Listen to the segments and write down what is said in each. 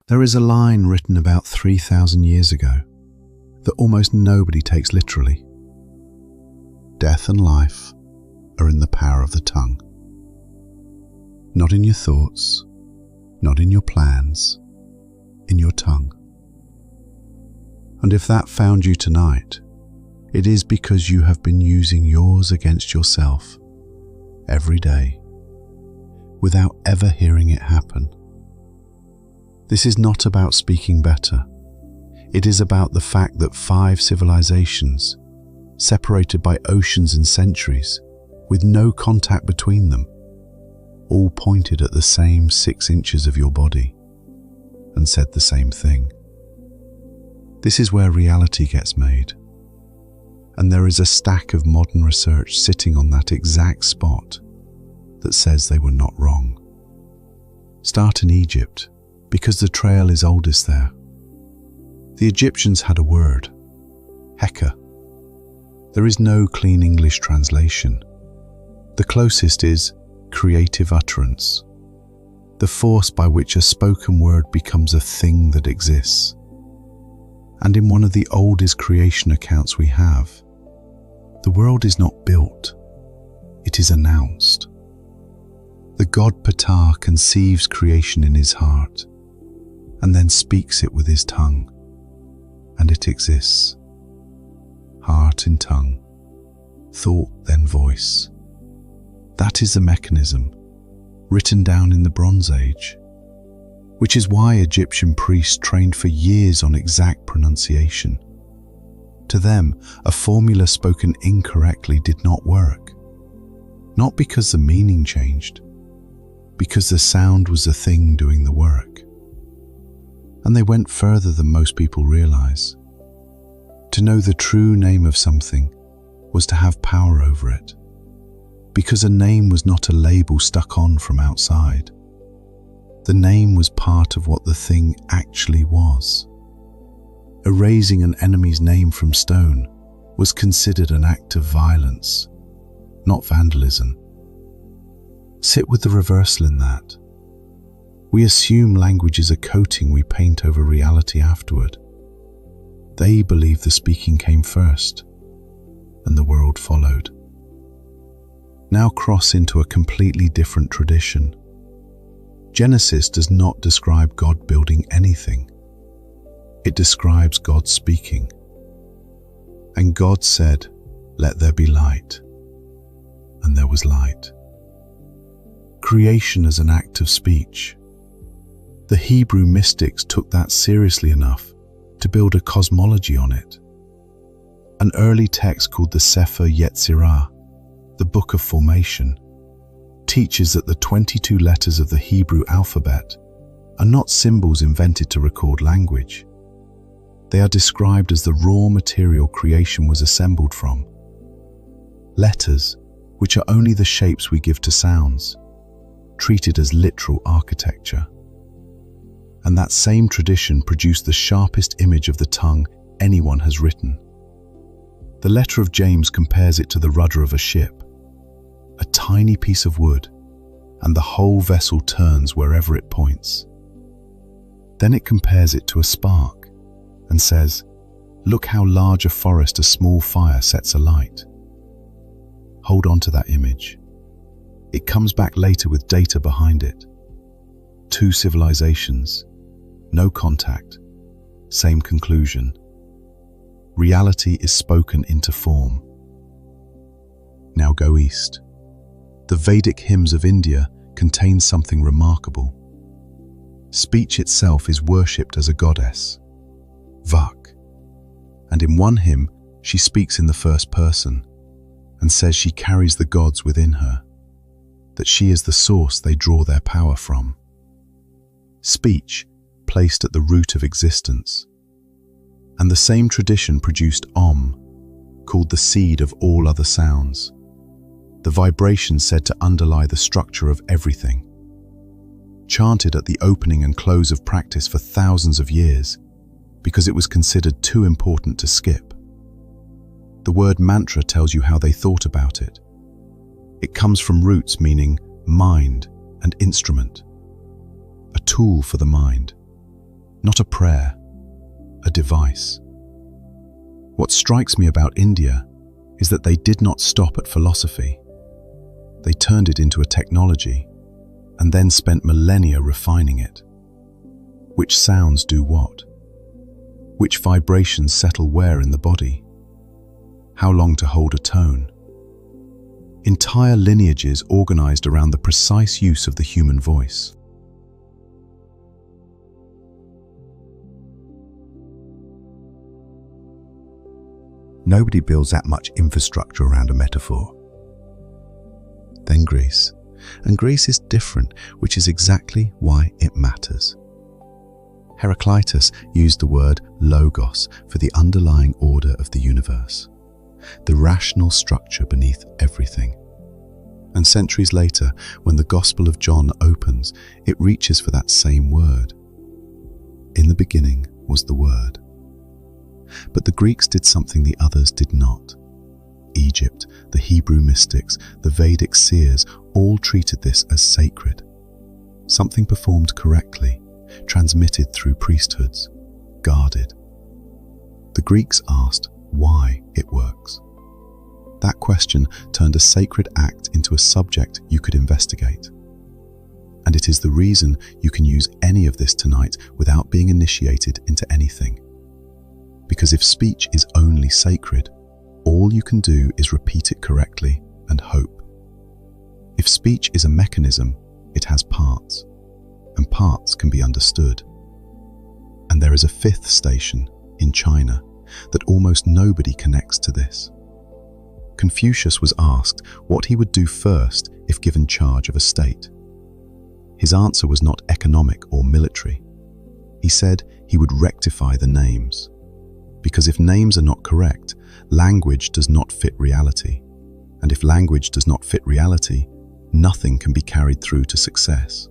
There is a line written about 3,000 years ago that almost nobody takes literally. Death and life are in the power of the tongue. Not in your thoughts, not in your plans, in your tongue. And if that found you tonight, it is because you have been using yours against yourself every day, without ever hearing it happen. This is not about speaking better. It is about the fact that 5 civilizations, separated by oceans and centuries, with no contact between them, all pointed at the same 6 inches of your body and said the same thing. This is where reality gets made. And there is a stack of modern research sitting on that exact spot that says they were not wrong. Start in Egypt, because the trail is oldest there. The Egyptians had a word, Heka. There is no clean English translation. The closest is creative utterance, the force by which a spoken word becomes a thing that exists. And in one of the oldest creation accounts we have, the world is not built, it is announced. The god Ptah conceives creation in his heart and then speaks it with his tongue, and it exists. Heart in tongue, thought then voice. That is the mechanism written down in the Bronze Age, which is why Egyptian priests trained for years on exact pronunciation. To them, a formula spoken incorrectly did not work, not because the meaning changed, because the sound was the thing doing the work. And they went further than most people realize. To know the true name of something was to have power over it, because a name was not a label stuck on from outside. The name was part of what the thing actually was. Erasing an enemy's name from stone was considered an act of violence, not vandalism. Sit with the reversal in that. We assume language is a coating we paint over reality afterward. They believe the speaking came first, and the world followed. Now cross into a completely different tradition. Genesis does not describe God building anything. It describes God speaking. And God said, "Let there be light." And there was light. Creation as an act of speech. The Hebrew mystics took that seriously enough to build a cosmology on it. An early text called the Sefer Yetzirah, the Book of Formation, teaches that the 22 letters of the Hebrew alphabet are not symbols invented to record language. They are described as the raw material creation was assembled from. Letters, which are only the shapes we give to sounds, treated as literal architecture. And that same tradition produced the sharpest image of the tongue anyone has written. The letter of James compares it to the rudder of a ship, a tiny piece of wood, and the whole vessel turns wherever it points. Then it compares it to a spark and says, "Look how large a forest a small fire sets alight." Hold on to that image. It comes back later with data behind it. 2 civilizations, no contact, same conclusion. Reality is spoken into form. Now go east. The Vedic hymns of India contain something remarkable. Speech itself is worshipped as a goddess, Vak. And in one hymn, she speaks in the first person and says she carries the gods within her, that she is the source they draw their power from. Speech placed at the root of existence. And the same tradition produced Om, called the seed of all other sounds, the vibration said to underlie the structure of everything. Chanted at the opening and close of practice for thousands of years, because it was considered too important to skip. The word mantra tells you how they thought about it. It comes from roots meaning mind and instrument, a tool for the mind. not a prayer, a device. What strikes me about India is that they did not stop at philosophy. They turned it into a technology and then spent millennia refining it. Which sounds do what? Which vibrations settle where in the body? How long to hold a tone? Entire lineages organized around the precise use of the human voice. Nobody builds that much infrastructure around a metaphor. Then Greece. And Greece is different, which is exactly why it matters. Heraclitus used the word logos for the underlying order of the universe, the rational structure beneath everything. And centuries later, when the Gospel of John opens, it reaches for that same word. In the beginning was the Word. But the Greeks did something the others did not. Egypt, the Hebrew mystics, the Vedic seers all treated this as sacred. Something performed correctly, transmitted through priesthoods, guarded. The Greeks asked why it works. That question turned a sacred act into a subject you could investigate. And it is the reason you can use any of this tonight without being initiated into anything. Because if speech is only sacred, all you can do is repeat it correctly and hope. If speech is a mechanism, it has parts, and parts can be understood. And there is a fifth station, in China, that almost nobody connects to this. Confucius was asked what he would do first if given charge of a state. His answer was not economic or military. He said he would rectify the names. Because if names are not correct, language does not fit reality. And if language does not fit reality, nothing can be carried through to success.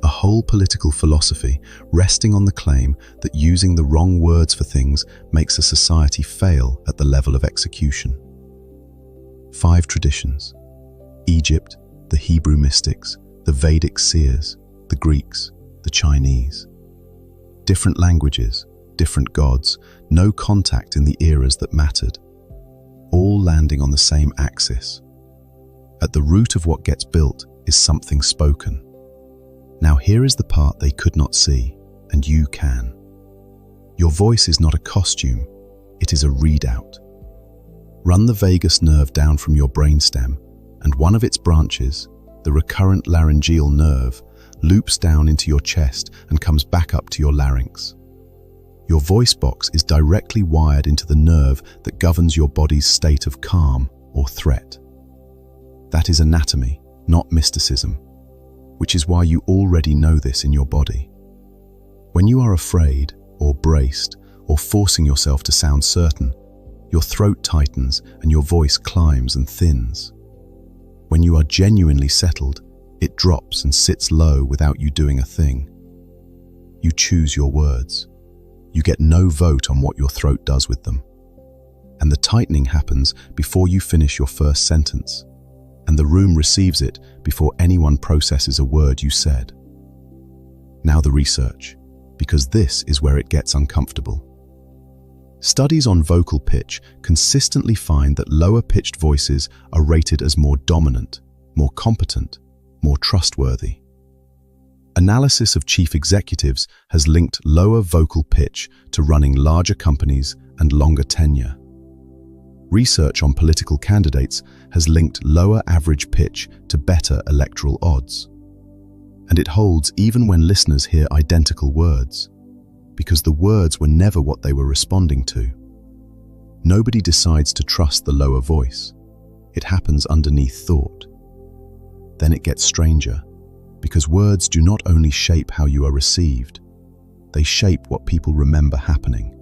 A whole political philosophy resting on the claim that using the wrong words for things makes a society fail at the level of execution. 5 traditions: Egypt, the Hebrew mystics, the Vedic seers, the Greeks, the Chinese. Different languages, different gods, no contact in the eras that mattered, all landing on the same axis. At the root of what gets built is something spoken. Now here is the part they could not see, and you can. Your voice is not a costume, it is a readout. Run the vagus nerve down from your brainstem, and one of its branches, the recurrent laryngeal nerve, loops down into your chest and comes back up to your larynx. Your voice box is directly wired into the nerve that governs your body's state of calm or threat. That is anatomy, not mysticism, which is why you already know this in your body. When you are afraid, or braced, or forcing yourself to sound certain, your throat tightens and your voice climbs and thins. When you are genuinely settled, it drops and sits low without you doing a thing. You choose your words. You get no vote on what your throat does with them. And the tightening happens before you finish your first sentence, and the room receives it before anyone processes a word you said. Now the research, because this is where it gets uncomfortable. Studies on vocal pitch consistently find that lower-pitched voices are rated as more dominant, more competent, more trustworthy. Analysis of chief executives has linked lower vocal pitch to running larger companies and longer tenure. Research on political candidates has linked lower average pitch to better electoral odds. And it holds even when listeners hear identical words, because the words were never what they were responding to. Nobody decides to trust the lower voice. It happens underneath thought. Then it gets stranger, because words do not only shape how you are received, they shape what people remember happening.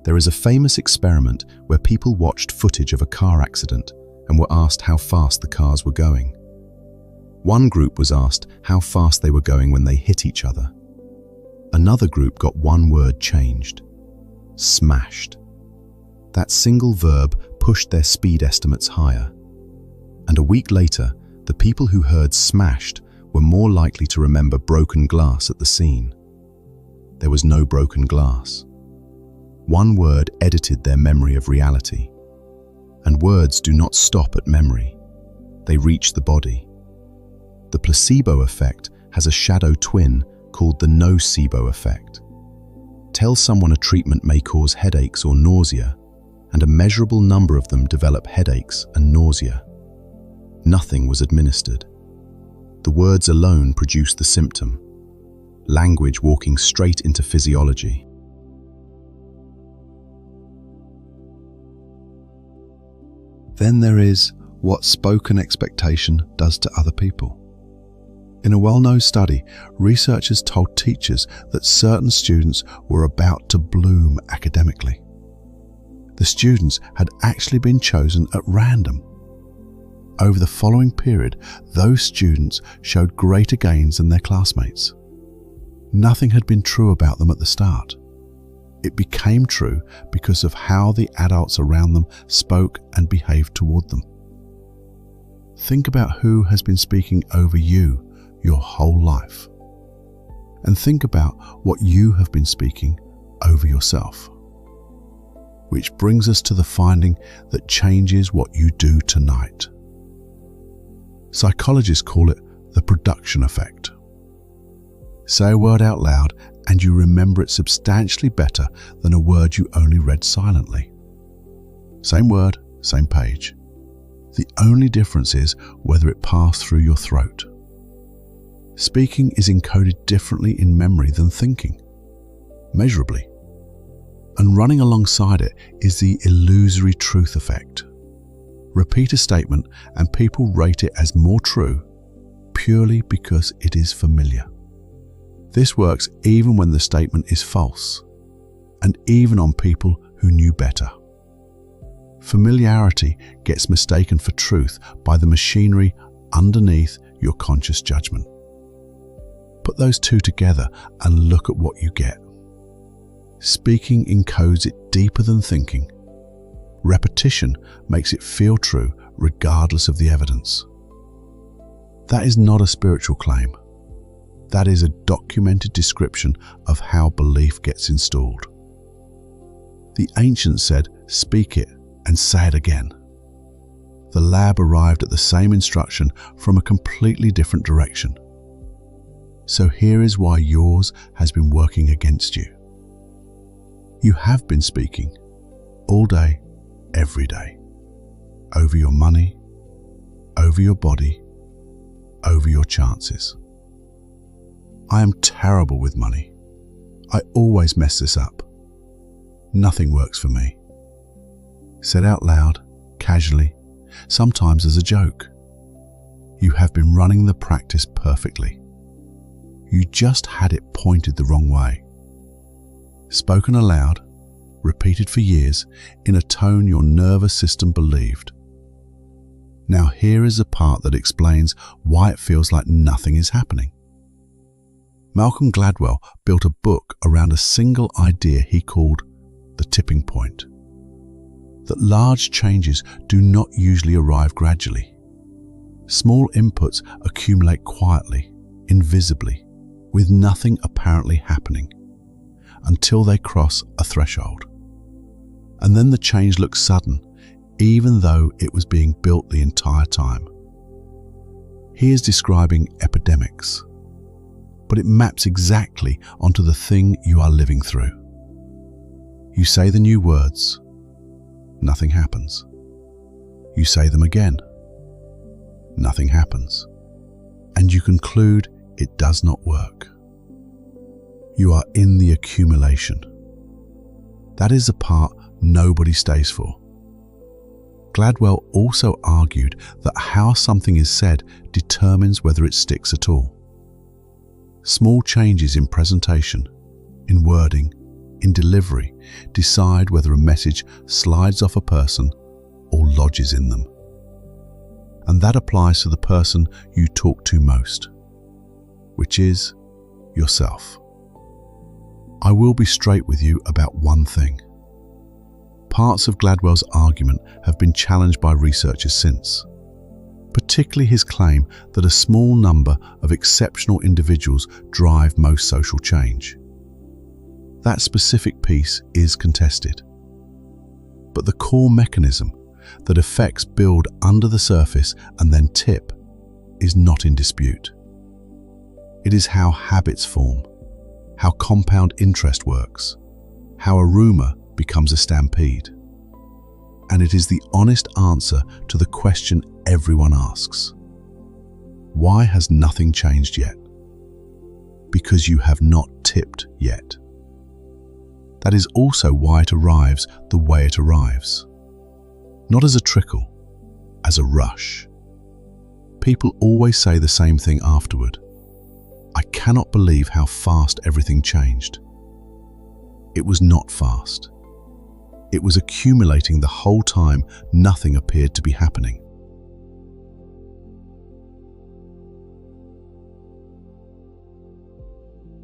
There is a famous experiment where people watched footage of a car accident and were asked how fast the cars were going. One group was asked how fast they were going when they hit each other. Another group got one word changed: smashed. That single verb pushed their speed estimates higher. And a week later, the people who heard smashed were more likely to remember broken glass at the scene. there was no broken glass. One word edited their memory of reality. And words do not stop at memory. They reach the body. The placebo effect has a shadow twin called the nocebo effect. Tell someone a treatment may cause headaches or nausea, and a measurable number of them develop headaches and nausea. Nothing was administered. The words alone produced the symptom, language walking straight into physiology. Then there is what spoken expectation does to other people. In a well-known study, researchers told teachers that certain students were about to bloom academically. The students had actually been chosen at random. Over the following period, those students showed greater gains than their classmates. Nothing had been true about them at the start. It became true because of how the adults around them spoke and behaved toward them. Think about who has been speaking over you your whole life. And think about what you have been speaking over yourself. Which brings us to the finding that changes what you do tonight. Psychologists call it the production effect. Say a word out loud and you remember it substantially better than a word you only read silently. Same word, same page. The only difference is whether it passed through your throat. Speaking is encoded differently in memory than thinking, measurably. And running alongside it is the illusory truth effect. Repeat a statement and people rate it as more true purely because it is familiar. This works even when the statement is false, and even on people who knew better. Familiarity gets mistaken for truth by the machinery underneath your conscious judgment. Put those two together and look at what you get. Speaking encodes it deeper than thinking. Repetition makes it feel true regardless of the evidence. That is not a spiritual claim. That is a documented description of how belief gets installed. The ancients said, "Speak it and say it again." The lab arrived at the same instruction from a completely different direction. So here is why yours has been working against you. You have been speaking all day, every day, over your money, over your body, over your chances. I am terrible with money. I always mess this up. Nothing works for me. Said out loud, casually, sometimes as a joke. You have been running the practice perfectly. You just had it pointed the wrong way. Spoken aloud, repeated for years, in a tone your nervous system believed. Now here is the part that explains why it feels like nothing is happening. Malcolm Gladwell built a book around a single idea he called the tipping point. That large changes do not usually arrive gradually. Small inputs accumulate quietly, invisibly, with nothing apparently happening, until they cross a threshold. And then the change looks sudden, even though it was being built the entire time. He is describing epidemics, but it maps exactly onto the thing you are living through. You say the new words, nothing happens. You say them again, nothing happens. And you conclude it does not work. You are in the accumulation. That is the part nobody stays for. Gladwell also argued that how something is said determines whether it sticks at all. Small changes in presentation, in wording, in delivery decide whether a message slides off a person or lodges in them. And that applies to the person you talk to most, which is yourself. I will be straight with you about one thing. Parts of Gladwell's argument have been challenged by researchers since, particularly his claim that a small number of exceptional individuals drive most social change. that specific piece is contested. But the core mechanism that effects build under the surface and then tip is not in dispute. It is how habits form, how compound interest works, how a rumor becomes a stampede. And it is the honest answer to the question everyone asks. Why has nothing changed yet? Because you have not tipped yet. That is also why it arrives the way it arrives. Not as a trickle, as a rush. People always say the same thing afterward. I cannot believe how fast everything changed. It was not fast. It was accumulating the whole time nothing appeared to be happening.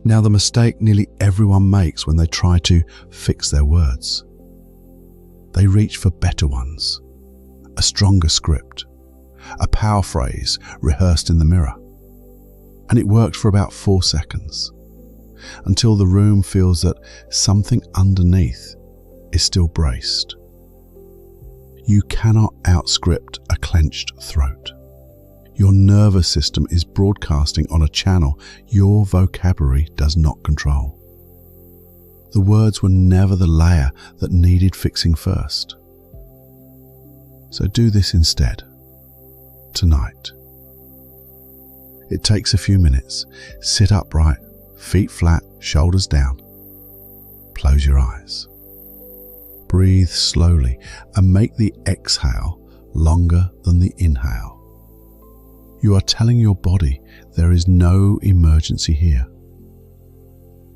Now, the mistake nearly everyone makes when they try to fix their words. They reach for better ones, a stronger script, a power phrase rehearsed in the mirror. And it worked for about 4 seconds, until the room feels that something underneath is still braced. You cannot outscript a clenched throat. Your nervous system is broadcasting on a channel your vocabulary does not control. The words were never the layer that needed fixing first. So do this instead, tonight. It takes a few minutes. Sit upright, feet flat, shoulders down. Close your eyes. Breathe slowly and make the exhale longer than the inhale. You are telling your body there is no emergency here.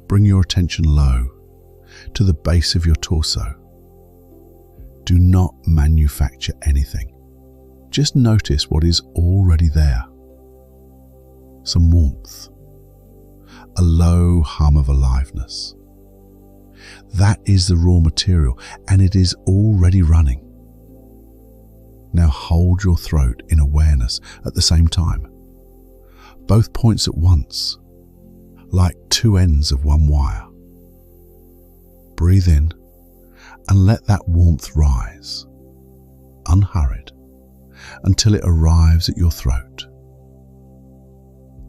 Bring your attention low, to the base of your torso. Do not manufacture anything. Just notice what is already there. Some warmth, a low hum of aliveness. That is the raw material, and it is already running. Now hold your throat in awareness at the same time, both points at once, like two ends of one wire. Breathe in and let that warmth rise, unhurried, until it arrives at your throat.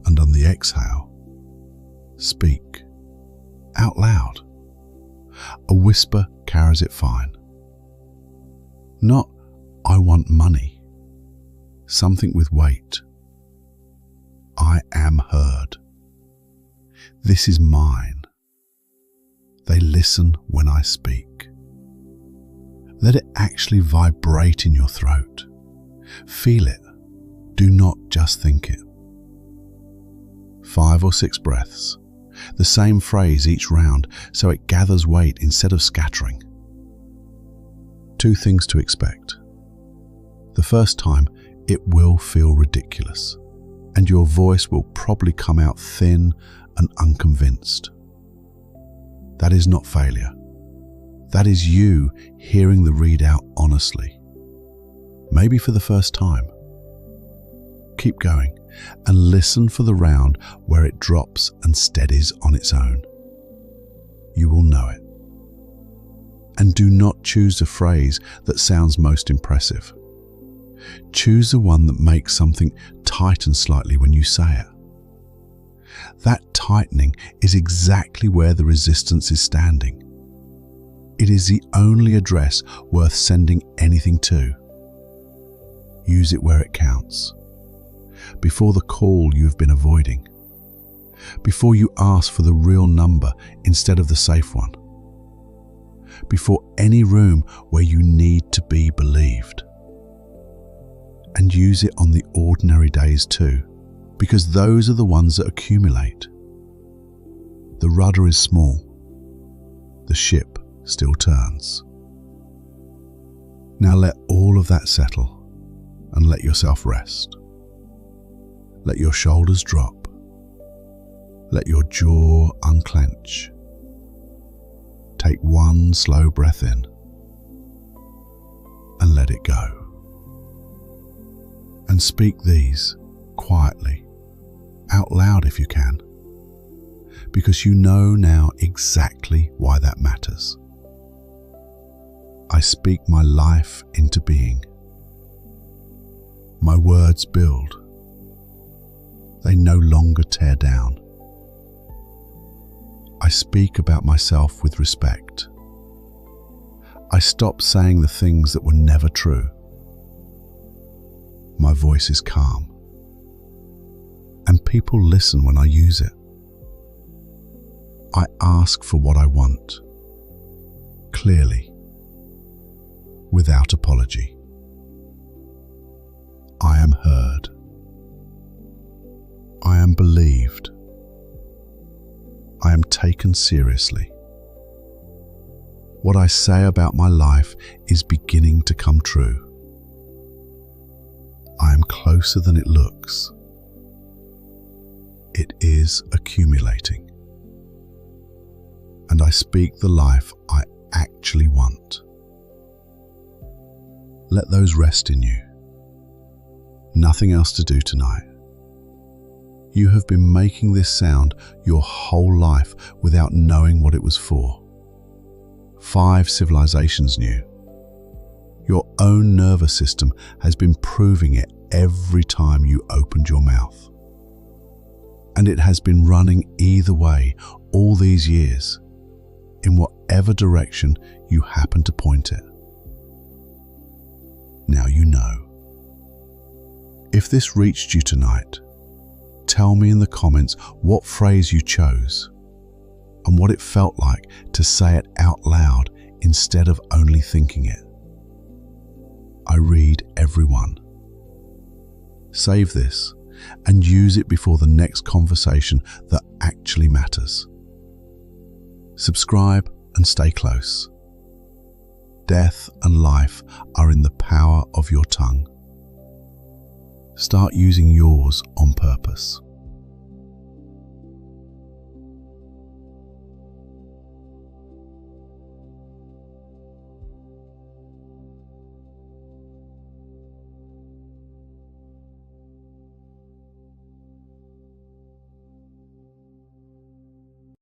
And on the exhale, speak out loud. A whisper carries it fine. Not, I want money. Something with weight. I am heard. This is mine. They listen when I speak. Let it actually vibrate in your throat. Feel it. Do not just think it. 5 or 6 breaths. The same phrase each round, so it gathers weight instead of scattering. 2 things to expect. The first time, it will feel ridiculous, and your voice will probably come out thin and unconvinced. That is not failure. That is you hearing the readout honestly. Maybe for the first time. Keep going and listen for the round where it drops and steadies on its own. You will know it. And do not choose a phrase that sounds most impressive. Choose the one that makes something tighten slightly when you say it. That tightening is exactly where the resistance is standing. It is the only address worth sending anything to. Use it where it counts. Before the call you have been avoiding. Before you ask for the real number instead of the safe one. Before any room where you need to be believed. And use it on the ordinary days too, because those are the ones that accumulate. The rudder is small. The ship still turns. Now let all of that settle and let yourself rest. Let your shoulders drop. Let your jaw unclench. Take one slow breath in and let it go. And speak these quietly, out loud if you can. because you know now exactly why that matters. I speak my life into being. My words build. They no longer tear down. I speak about myself with respect. I stop saying the things that were never true. My voice is calm, and people listen when I use it. I ask for what I want, clearly, without apology. I am heard. I am believed. I am taken seriously. What I say about my life is beginning to come true. I am closer than it looks. It is accumulating. And I speak the life I actually want. Let those rest in you. Nothing else to do tonight. You have been making this sound your whole life without knowing what it was for. 5 civilizations knew. Your own nervous system has been proving it every time you opened your mouth. And it has been running either way all these years, in whatever direction you happen to point it. Now you know. If this reached you tonight, tell me in the comments what phrase you chose and what it felt like to say it out loud instead of only thinking it. I read every one. Save this and use it before the next conversation that actually matters. Subscribe and stay close. Death and life are in the power of your tongue. Start using yours on purpose.